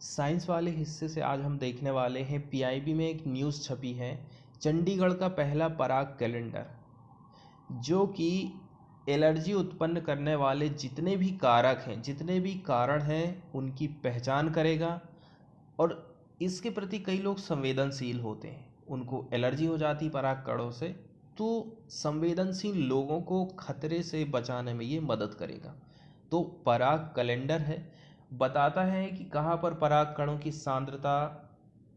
Science वाले हिस्से से आज हम देखने वाले हैं। पीआईबी में एक न्यूज़ छपी है, चंडीगढ़ का पहला पराग कैलेंडर, जो कि एलर्जी उत्पन्न करने वाले जितने भी कारक हैं, जितने भी कारण हैं, उनकी पहचान करेगा। और इसके प्रति कई लोग संवेदनशील होते हैं, उनको एलर्जी हो जाती पराग कणों से, तो संवेदनशील लोगों को खतरे से बचाने में ये मदद करेगा। तो पराग कैलेंडर है, बताता है कि कहाँ पर पराग कणों की सांद्रता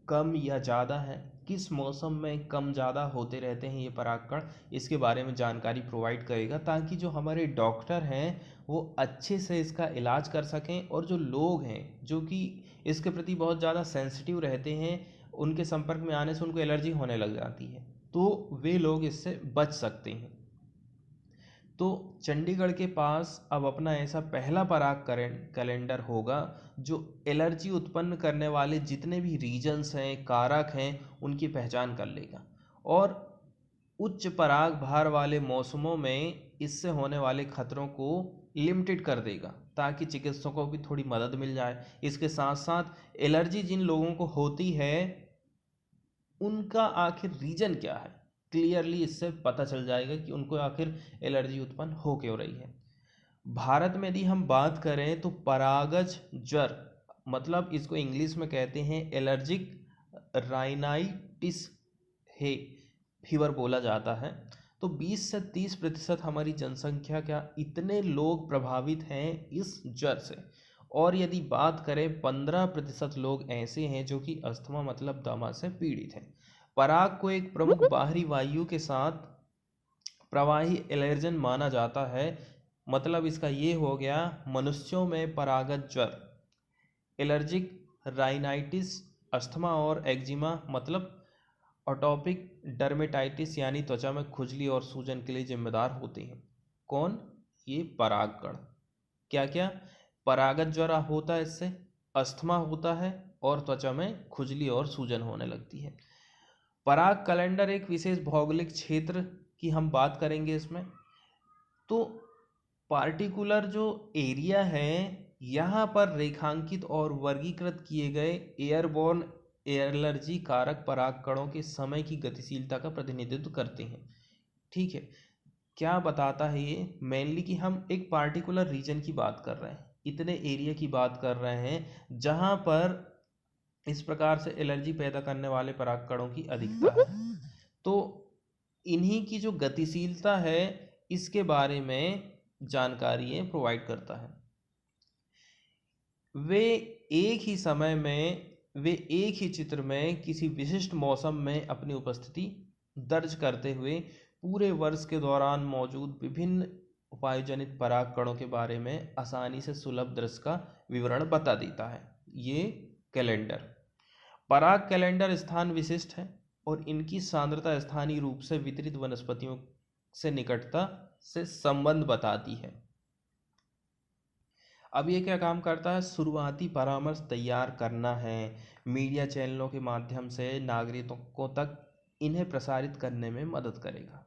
कम या ज़्यादा है, किस मौसम में कम ज़्यादा होते रहते हैं ये परागकण, इसके बारे में जानकारी प्रोवाइड करेगा, ताकि जो हमारे डॉक्टर हैं वो अच्छे से इसका इलाज कर सकें। और जो लोग हैं जो कि इसके प्रति बहुत ज़्यादा सेंसिटिव रहते हैं, उनके संपर्क में आने से उनको एलर्जी होने लग जाती है, तो वे लोग इससे बच सकते हैं। तो चंडीगढ़ के पास अब अपना ऐसा पहला पराग कैलेंडर होगा जो एलर्जी उत्पन्न करने वाले जितने भी रीजन्स हैं, कारक हैं, उनकी पहचान कर लेगा। और उच्च पराग भार वाले मौसमों में इससे होने वाले खतरों को लिमिटेड कर देगा, ताकि चिकित्सकों को भी थोड़ी मदद मिल जाए। इसके साथ साथ एलर्जी जिन लोगों को होती है उनका आखिर रीजन क्या है, क्लियरली इससे पता चल जाएगा कि उनको आखिर एलर्जी उत्पन्न हो क्यों रही है। भारत में यदि हम बात करें तो परागज ज्वर, मतलब इसको इंग्लिश में कहते हैं एलर्जिक राइनाइटिस है फीवर बोला जाता है। तो 20 से 30% हमारी जनसंख्या क्या इतने लोग प्रभावित हैं इस ज्वर से। और यदि बात करें 15% लोग ऐसे हैं जो कि अस्थमा मतलब दमा से पीड़ित हैं। पराग को एक प्रमुख बाहरी वायु के साथ प्रवाही एलर्जन माना जाता है। मतलब इसका ये हो गया, मनुष्यों में परागत ज्वर, एलर्जिक राइनाइटिस, अस्थमा और एक्जिमा मतलब अटोपिक डर्मेटाइटिस यानी त्वचा में खुजली और सूजन के लिए जिम्मेदार होते हैं। कौन? ये परागकण। क्या क्या? परागत ज्वर होता है, इससे अस्थमा होता है और त्वचा में खुजली और सूजन होने लगती है। पराग कैलेंडर एक विशेष भौगोलिक क्षेत्र की हम बात करेंगे इसमें। तो पार्टिकुलर जो एरिया है, यहाँ पर रेखांकित और वर्गीकृत किए गए एयरबोर्न एलर्जी कारक पराग कणों के समय की गतिशीलता का प्रतिनिधित्व करते हैं। ठीक है, क्या बताता है ये? मेनली कि हम एक पार्टिकुलर रीजन की बात कर रहे हैं, इतने एरिया की बात कर रहे हैं जहाँ पर इस प्रकार से एलर्जी पैदा करने वाले पराग कणों की अधिकता है। तो इन्हीं की जो गतिशीलता है, इसके बारे में जानकारी प्रोवाइड करता है। वे एक ही समय में, वे एक ही चित्र में किसी विशिष्ट मौसम में अपनी उपस्थिति दर्ज करते हुए पूरे वर्ष के दौरान मौजूद विभिन्न वायुजनित पराग कणों के बारे में आसानी से सुलभ दृश्य का विवरण बता देता है। ये कैलेंडर, पराग कैलेंडर स्थान विशिष्ट है और इनकी सांद्रता स्थानीय रूप से वितरित वनस्पतियों से निकटता से संबंध बताती है। अब ये क्या काम करता है? शुरुआती परामर्श तैयार करना है, मीडिया चैनलों के माध्यम से नागरिकों तक इन्हें प्रसारित करने में मदद करेगा,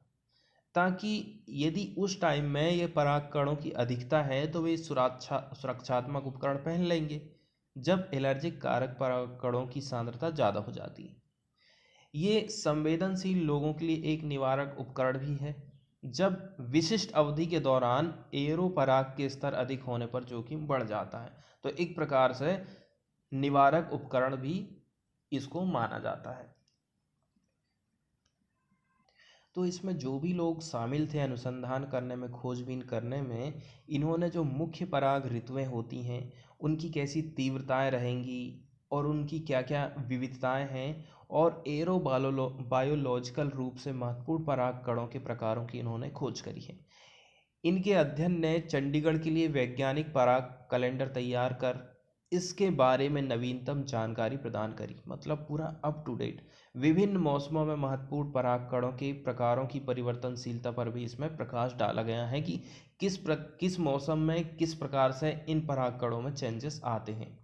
ताकि यदि उस टाइम में ये पराग कणों की अधिकता है तो वे सुरक्षात्मक उपकरण पहन लेंगे जब एलर्जिक कारक पराग कणों की सांद्रता ज़्यादा हो जाती है। ये संवेदनशील लोगों के लिए एक निवारक उपकरण भी है जब विशिष्ट अवधि के दौरान एरो पराग के स्तर अधिक होने पर जोखिम बढ़ जाता है। तो एक प्रकार से निवारक उपकरण भी इसको माना जाता है। तो इसमें जो भी लोग शामिल थे अनुसंधान करने में, खोजबीन करने में, इन्होंने जो मुख्य पराग ऋतुएं होती हैं उनकी कैसी तीव्रताएं रहेंगी और उनकी क्या क्या विविधताएं हैं, और बायोलॉजिकल रूप से महत्वपूर्ण पराग कणों के प्रकारों की इन्होंने खोज करी है। इनके अध्ययन ने चंडीगढ़ के लिए वैज्ञानिक पराग कैलेंडर तैयार कर इसके बारे में नवीनतम जानकारी प्रदान करी, मतलब पूरा अप टू डेट। विभिन्न मौसमों में महत्वपूर्ण पराग कणों के प्रकारों की परिवर्तनशीलता पर भी इसमें प्रकाश डाला गया है कि किस मौसम में किस प्रकार से इन पराग कणों में चेंजेस आते हैं।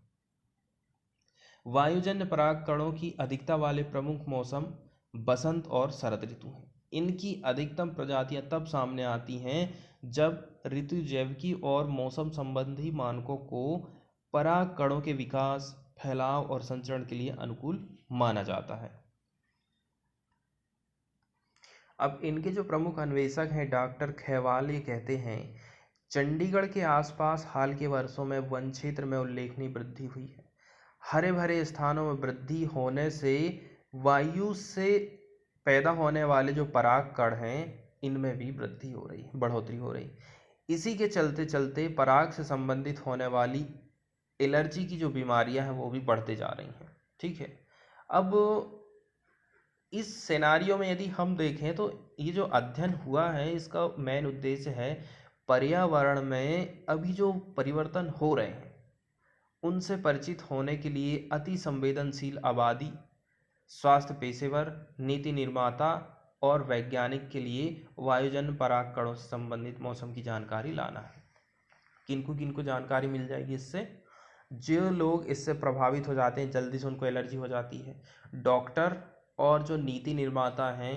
वायुजन्य पराग कणों की अधिकता वाले प्रमुख मौसम बसंत और शरद ऋतु हैं। इनकी अधिकतम प्रजातियां तब सामने आती हैं जब ऋतु जैविकी और मौसम संबंधी मानकों को पराग कणों के विकास, फैलाव और संचरण के लिए अनुकूल माना जाता है। अब इनके जो प्रमुख अन्वेषक हैं डॉक्टर खेवाल ये कहते हैं, चंडीगढ़ के आसपास हाल के वर्षों में वन क्षेत्र में उल्लेखनीय वृद्धि हुई है। हरे भरे स्थानों में वृद्धि होने से वायु से पैदा होने वाले जो पराग कण हैं इनमें भी वृद्धि हो रही है, बढ़ोतरी हो रही। इसी के चलते चलते पराग से संबंधित होने वाली एलर्जी की जो बीमारियां हैं वो भी बढ़ते जा रही हैं। ठीक है, अब इस सिनेरियो में यदि हम देखें तो ये जो अध्ययन हुआ है इसका मेन उद्देश्य है पर्यावरण में अभी जो परिवर्तन हो रहे हैं उनसे परिचित होने के लिए अति संवेदनशील आबादी, स्वास्थ्य पेशेवर, नीति निर्माता और वैज्ञानिक के लिए वायुजन्य पराग कणों से संबंधित मौसम की जानकारी लाना है। किनको किनको जानकारी मिल जाएगी इससे? जो लोग इससे प्रभावित हो जाते हैं, जल्दी से उनको एलर्जी हो जाती है, डॉक्टर और जो नीति निर्माता हैं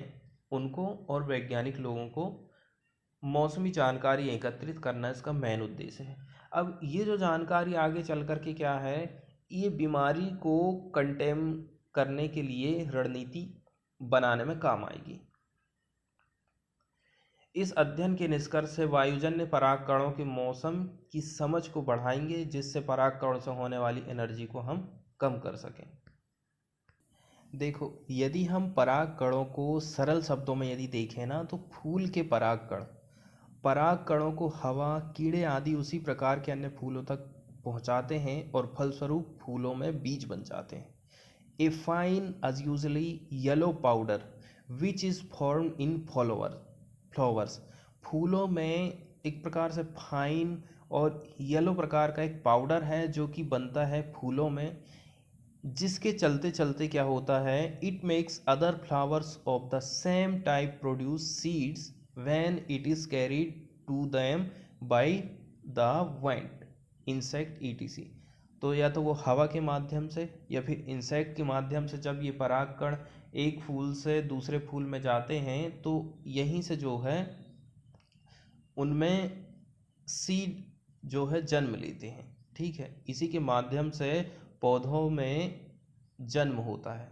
उनको, और वैज्ञानिक लोगों को मौसमी जानकारी एकत्रित करना इसका मेन उद्देश्य है। अब ये जो जानकारी आगे चल कर के क्या है, ये बीमारी को कंटेम करने के लिए रणनीति बनाने में काम आएगी। इस अध्ययन के निष्कर्ष से वायुजन्य पराग कणों के मौसम की समझ को बढ़ाएंगे जिससे पराग कणों से होने वाली एनर्जी को हम कम कर सकें। देखो, यदि हम पराग कणों को सरल शब्दों में यदि देखें ना तो फूल के पराग कणों को हवा, कीड़े आदि उसी प्रकार के अन्य फूलों तक पहुंचाते हैं और फलस्वरूप फूलों में बीज बन जाते हैं। A fine as usually yellow powder which is formed in flowers। फूलों में एक प्रकार से फाइन और येलो प्रकार का एक पाउडर है जो कि बनता है फूलों में, जिसके चलते चलते क्या होता है, it makes other flowers of the same type produce seeds when it is carried to them by the wind, insect etc। तो या तो वो हवा के माध्यम से या फिर इंसेक्ट के माध्यम से जब ये परागकण एक फूल से दूसरे फूल में जाते हैं तो यहीं से जो है उनमें सीड जो है जन्म लेते हैं। ठीक है, इसी के माध्यम से पौधों में जन्म होता है।